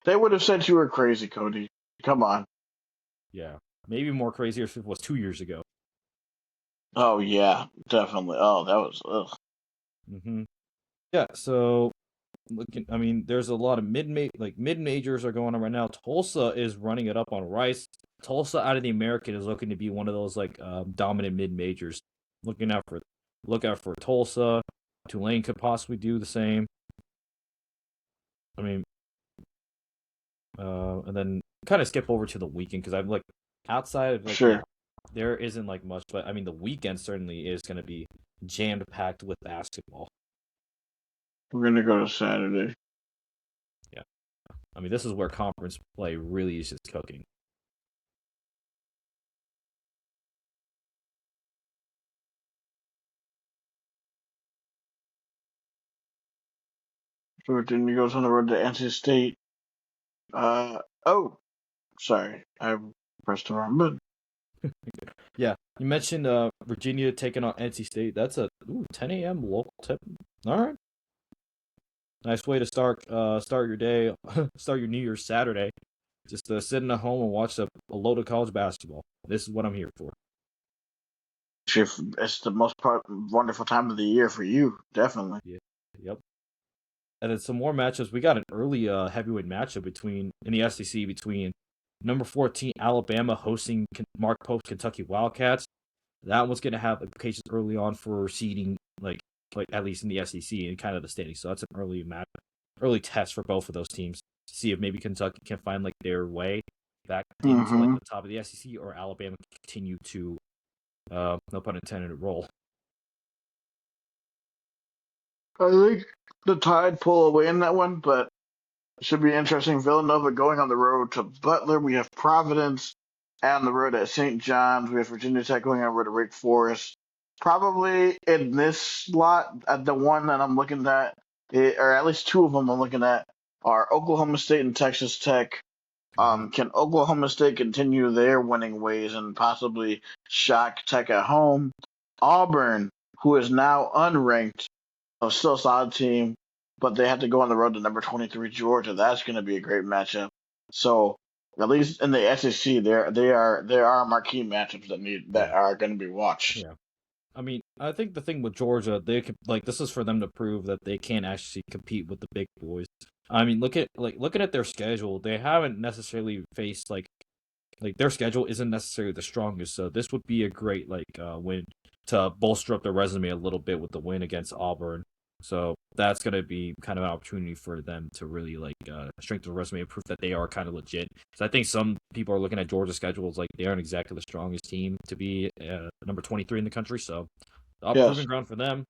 they would have said you were crazy, Cody. Come on. Yeah, maybe more crazier if it was 2 years ago. Oh yeah, definitely. Oh, that was ugh. Mm-hmm. Yeah, so I mean, there's a lot of mid majors are going on right now. Tulsa is running it up on Rice. Tulsa out of the American is looking to be one of those like dominant mid majors. Looking out for look out for Tulsa. Tulane could possibly do the same. I mean, and then kind of skip over to the weekend because I'm like outside of like Sure. there isn't like much, but I mean the weekend certainly is going to be jammed packed with basketball. We're gonna go to Saturday. Yeah, I mean this is where conference play really is just cooking. Virginia goes on the road to NC State. Oh, sorry, I pressed the wrong button. Yeah, you mentioned Virginia taking on NC State. That's a 10 a.m. local tip. All right, nice way to start your day, start your New Year's Saturday. Just sitting at home and watch a load of college basketball. This is what I'm here for. It's the most wonderful time of the year for you, definitely. Yeah. Yep. And then some more matchups. We got an early heavyweight matchup in the SEC between number 14 Alabama hosting Mark Pope's Kentucky Wildcats. That one's going to have implications early on for seeding, like at least in the SEC and kind of the standings. So that's an early test for both of those teams to see if maybe Kentucky can find like their way back into like Mm-hmm. the top of the SEC, or Alabama can continue to, no pun intended, roll. I think the Tide pull away in that one, but it should be interesting. Villanova going on the road to Butler. We have Providence on the road at St. John's. We have Virginia Tech going on the road to Wake Forest. Probably in this slot, the one that I'm looking at, or at least two of them I'm looking at, are Oklahoma State and Texas Tech. Mm-hmm. Can Oklahoma State continue their winning ways and possibly shock Tech at home? Auburn, who is now unranked, still a solid team, but they have to go on the road to number 23 Georgia. That's going to be a great matchup. So at least in the SEC, there are marquee matchups that Yeah, are going to be watched. yeah. I mean, I think the thing with Georgia, they can like this is for them to prove that they can actually compete with the big boys. I mean, looking at their schedule, they haven't necessarily faced like their schedule isn't necessarily the strongest. So this would be a great win to bolster up their resume a little bit with the win against Auburn. So that's gonna be kind of an opportunity for them to really strengthen the resume and prove that they are kind of legit. So I think some people are looking at Georgia's schedule as like they aren't exactly the strongest team to be number 23 in the country. So proving Yes. ground for them.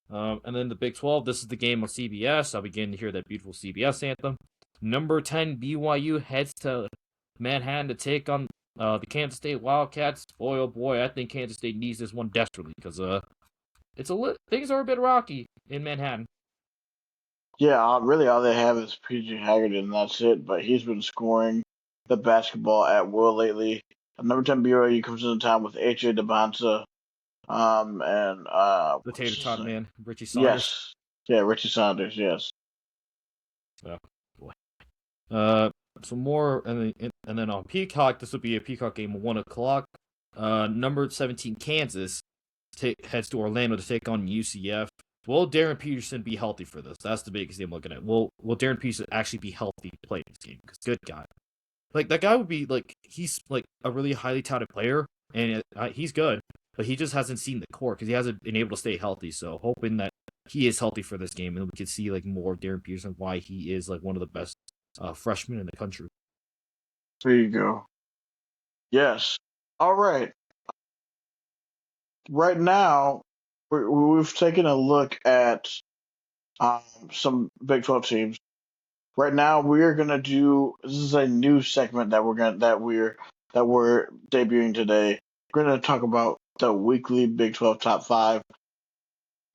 And then the Big 12, this is the game on CBS. I'll begin to hear that beautiful CBS anthem. Number 10 BYU heads to Manhattan to take on the Kansas State Wildcats. Boy, oh boy, I think Kansas State needs this one desperately because things are a bit rocky in Manhattan. Yeah, really all they have is PG Haggard, and that's it. But he's been scoring the basketball at will lately. Number 10 BYU comes into town with H.A. Devonta, and The what's tater his tot name? man, Richie Saunders. Yes, yeah, Richie Saunders. Yes. Oh boy. Uh, some more, and then on Peacock, this will be a Peacock game at 1 o'clock. Number 17 Kansas heads to Orlando to take on UCF. Will Darren Peterson be healthy for this? That's the biggest thing I'm looking at. Will Darren Peterson actually be healthy to play this game? Because good God, like that guy would be like he's like a really highly touted player, and he's good, but he just hasn't seen the court because he hasn't been able to stay healthy. So hoping that he is healthy for this game, and we can see like more of Darren Peterson, why he is like one of the best freshmen in the country. There you go. Yes. All right. Right now, we've taken a look at some Big 12 teams. Right now, we're gonna do. This is a new segment that we're debuting today. We're gonna talk about the weekly Big 12 top five.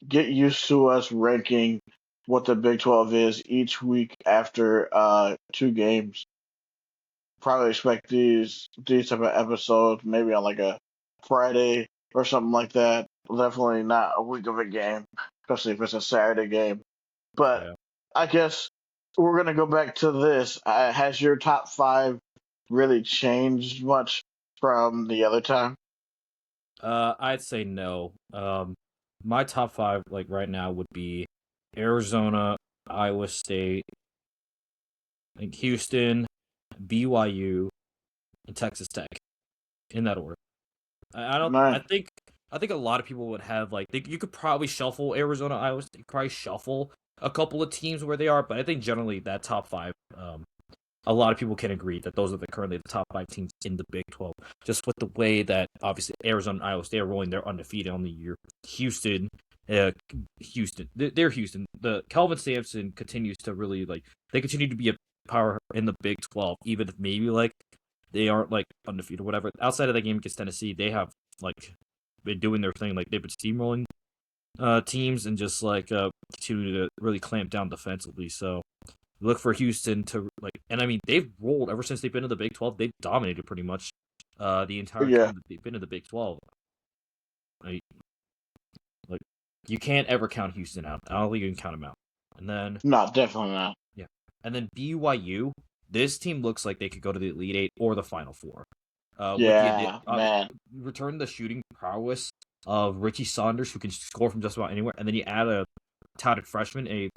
Get used to us ranking what the Big 12 is each week after two games. Probably expect these type of episodes maybe on like a Friday or something like that. Definitely not a week of a game, especially if it's a Saturday game. But Yeah. I guess we're gonna go back to this. Has your top five really changed much from the other time? I'd say no. My top five like right now would be Arizona, Iowa State, like Houston, BYU, and Texas Tech in that order. I don't. I Man, think. I think a lot of people would have you could probably shuffle Arizona, Iowa State. You could probably shuffle a couple of teams where they are, but I think generally that top five. A lot of people can agree that those are currently the top five teams in the Big 12. Just with the way that obviously Arizona and Iowa State are rolling, they're undefeated on the year. They're Houston. The Kelvin Sampson continues to really they continue to be a power in the Big 12, even if maybe they aren't undefeated or whatever. Outside of that game against Tennessee, they have been doing their thing. Like they've been steamrolling teams and just continue to really clamp down defensively. So look for Houston to and I mean they've rolled ever since they've been in the Big 12. They've dominated pretty much the entire yeah, time that they've been in the Big 12. Like, like you can't ever count Houston out. I don't think you can count them out. And then no, definitely not. yeah, and then BYU. This team looks like they could go to the Elite Eight or the Final Four. With the Yeah, man. return the shooting prowess of Richie Saunders, who can score from just about anywhere, and then you add a talented freshman in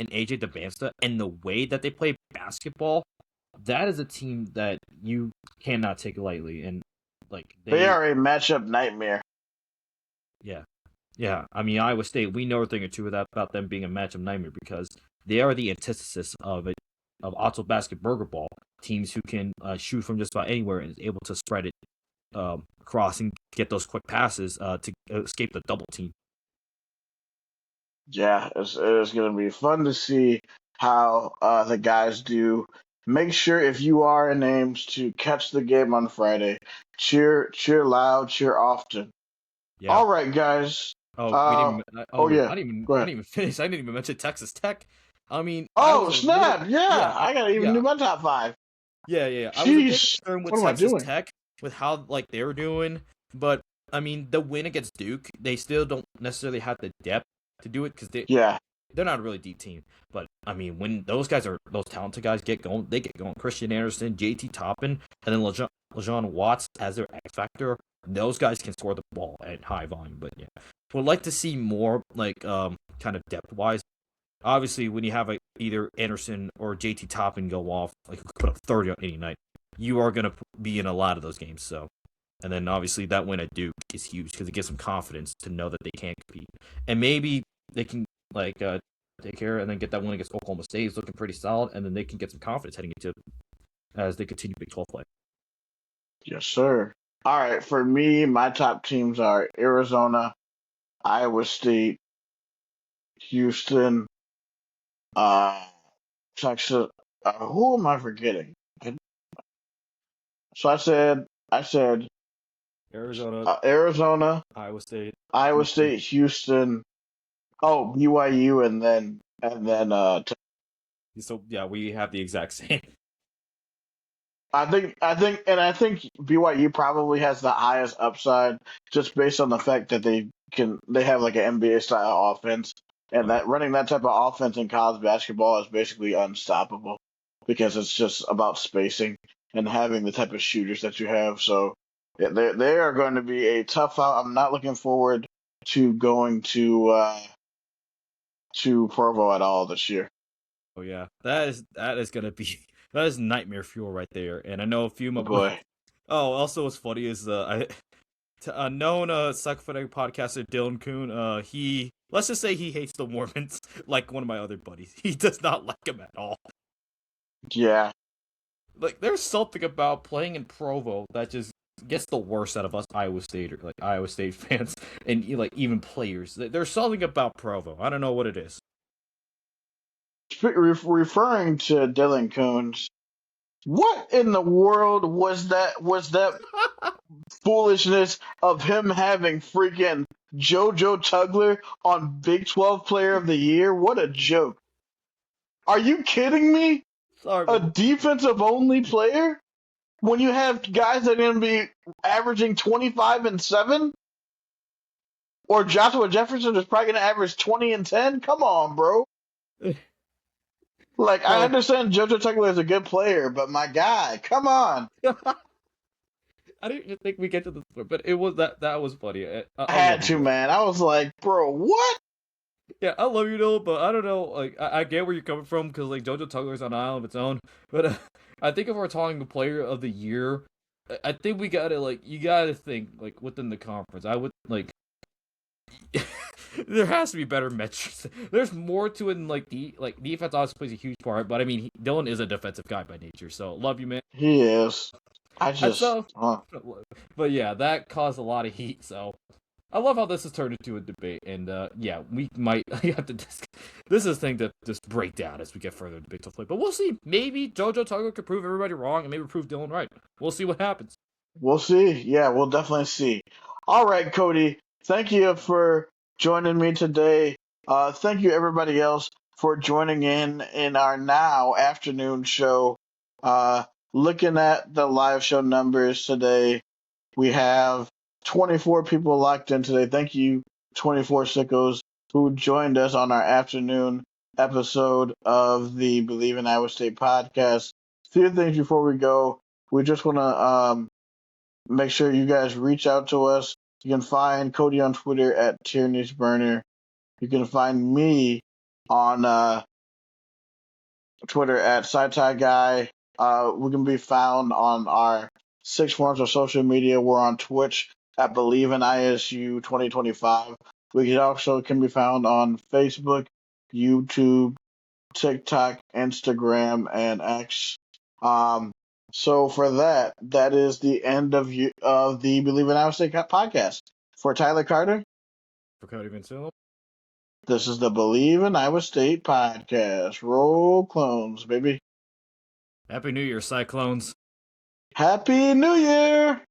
AJ DeBansta, and the way that they play basketball, that is a team that you cannot take lightly. And like They are a matchup nightmare. yeah, yeah. I mean, Iowa State, we know a thing or two about them being a matchup nightmare because they are the antithesis of Otto basket burger ball teams who can shoot from just about anywhere and is able to spread it across and get those quick passes to escape the double team. Yeah, it is going to be fun to see how the guys do. Make sure if you are in Ames to catch the game on Friday. Cheer loud, cheer often. Yeah. All right, guys. Oh, we didn't. Oh yeah. Go I ahead. didn't even finish. I didn't even mention Texas Tech. I mean, I Oh was a little. snap! Yeah, Yeah, I gotta even yeah, do my top five. yeah. I was a bit Jeez, concerned with what am I Texas doing? Tech with how like they were doing, but I mean, the win against Duke, they still don't necessarily have the depth to do it because Yeah, they're not a really deep team. But I mean, when those talented guys get going, they get going. Christian Anderson, JT Toppin, and then LeJon Watts as their X factor. Those guys can score the ball at high volume. But yeah, would like to see more like kind of depth wise. Obviously, when you have either Anderson or JT Toppin go off, like put up 30 on any night, you are gonna be in a lot of those games. So. And then obviously that win at Duke is huge because it gives them confidence to know that they can compete. And maybe they can like take care and then get that win against Oklahoma State. It's looking pretty solid, and then they can get some confidence heading into as they continue Big 12 play. yes, sir. All right, for me, my top teams are Arizona, Iowa State, Houston, uh, Texas. Who am I forgetting? So I said Arizona, Arizona, Iowa State, Iowa Houston. State, Houston. Oh, BYU, and then So yeah, we have the exact same. I think BYU probably has the highest upside just based on the fact that they have like an NBA style offense, and Oh yeah, that running that type of offense in college basketball is basically unstoppable because it's just about spacing and having the type of shooters that you have. So yeah, they are going to be a tough out. I'm not looking forward to going to Provo at all this year. oh yeah. That is gonna be that is nightmare fuel right there. And I know a few of my. Boy, Oh, also what's funny is known psychophatic podcaster Dylan Kuhn. He let's just say he hates the Mormons like one of my other buddies. He does not like them at all. yeah. Like there's something about playing in Provo that just gets the worst out of us Iowa State fans and like even players. There's something about Provo. I don't know what it is. Referring to Dylan Coons, what in the world was that? Was that foolishness of him having freaking JoJo Tugler on Big 12 Player of the Year? What a joke! Are you kidding me? Sorry, A man. defensive only player when you have guys that are going to be averaging 25 and 7, or Joshua Jefferson is probably going to average 20 and 10. Come on, bro. Like I Oh, understand JoJo Tugler is a good player, but my guy, come on. I didn't even think we get to this point, but it was that was funny. I I love had you, to, though. man. I was like, bro, what? Yeah, I love you though, but I don't know. Like, I get where you're coming from because like JoJo Tugler's on an island of its own. But I think if we're talking Player of the Year, I think we gotta you gotta think like within the conference. I would like there has to be better metrics. There's more to it than defense obviously plays a huge part, but I mean Dylan is a defensive guy by nature, so love you, man. He is. I I just, saw, but yeah, that caused a lot of heat. So I love how this has turned into a debate, and yeah, we might have to. This is a thing to just break down as we get further into Big 12 play, but we'll see. Maybe JoJo Tugger could prove everybody wrong, and maybe prove Dylan right. We'll see what happens. we'll see. Yeah, we'll definitely see. All right, Cody. Thank you for joining me today. Thank you, everybody else, for joining in our now afternoon show. Uh, Looking at the live show numbers today, we have 24 people locked in today. Thank you, 24 sickos who joined us on our afternoon episode of the Bleav in Iowa State podcast. Few things before we go. We just want to make sure you guys reach out to us. You can find Cody on Twitter at Tierney's Burner. You can find me on Twitter at SciTie Guy. We can be found on our 6 forms of social media. We're on Twitch at Bleav in ISU 2025. We can be found on Facebook, YouTube, TikTok, Instagram, and X. Um, so for that is the end of the Bleav in Iowa State podcast. For Tyler Carter, For Cody Vincent. this is the Bleav in Iowa State podcast. Roll clones, baby. Happy New Year, Cyclones. Happy New Year!